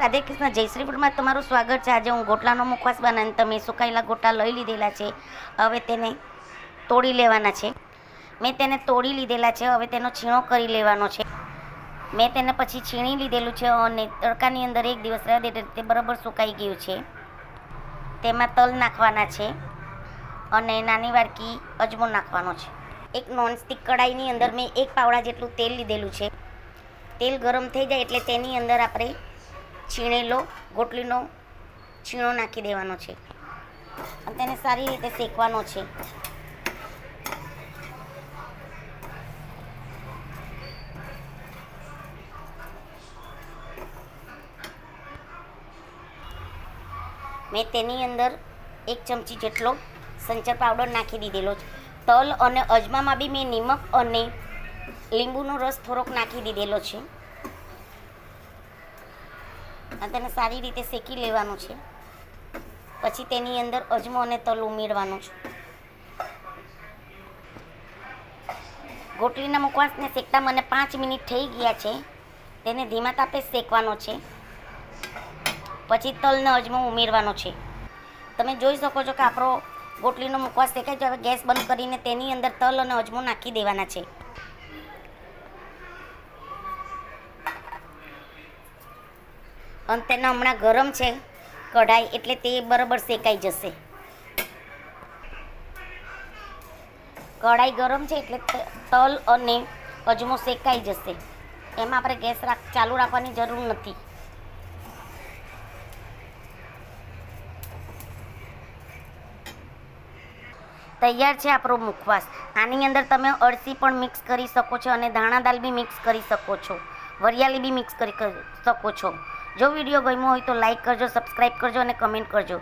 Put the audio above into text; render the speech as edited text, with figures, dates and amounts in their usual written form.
રાધે કૃષ્ણ જય શ્રી ફૂડમાં તમારું સ્વાગત છે। આજે હું ગોટલાનો મુખવાસ બનાવીને તમે સુકાયેલા ગોટા લઈ લીધેલા છે। હવે તેને તોડી લેવાના છે। મેં તેને તોડી લીધેલા છે। હવે તેનો છીણો કરી લેવાનો છે। મેં તેને પછી છીણી લીધેલું છે અને તડકાની અંદર એક દિવસ રહેવા દે તે બરાબર સુકાઈ ગયું છે। તેમાં તલ નાખવાના છે અને નાની વાટકી અજમો નાખવાનો છે। એક નોનસ્ટિક કડાઈની અંદર મેં 1 પાવડા જેટલું તેલ લીધેલું છે। તેલ ગરમ થઈ જાય એટલે તેની અંદર આપણે છીણેલો ગોટલીનો છીણો નાખી દેવાનો છે અને તેને સારી રીતે શેકવાનો છે। મેં તેની અંદર 1 ચમચી જેટલો સંચર પાવડર નાખી દીધેલો છે। તલ અને અજમામાં બી મેં નિમક અને લીંબુનો રસ થોડોક નાખી દીધેલો છે અને તેને સારી રીતે શેકી લેવાનું છે। પછી તેની અંદર અજમો અને તલ ઉમેરવાનું છે। ગોટલીના મુખવાસને શેકતા મને 5 મિનિટ થઈ ગયા છે। તેને ધીમા તાપે શેકવાનો છે। પછી તલને અજમો ઉમેરવાનો છે। તમે જોઈ શકો છો કે આપણો ગોટલીનો મુખવાસ શેકાય છે। હવે ગેસ બંધ કરીને તેની અંદર તલ અને અજમો નાખી દેવાના છે। અને તેને હમણાં ગરમ છે કઢાઈ એટલે તે બરાબર શેકાઈ જશે। કઢાઈ ગરમ છે એટલે તલ અને અજમો શેકાઈ જશે। એમાં આપણે ગેસ ચાલુ રાખવાની જરૂર નથી। તૈયાર છે આપણો મુખવાસ। આની અંદર તમે અળસી પણ મિક્સ કરી શકો છો અને ધાણા દાળ બી મિક્સ કરી શકો છો, વરિયાળી બી મિક્સ કરી શકો છો। જો વિડીયો ગમ્યો હોય તો લાઈક કરજો, સબસ્ક્રાઈબ કરજો અને કમેન્ટ કરજો।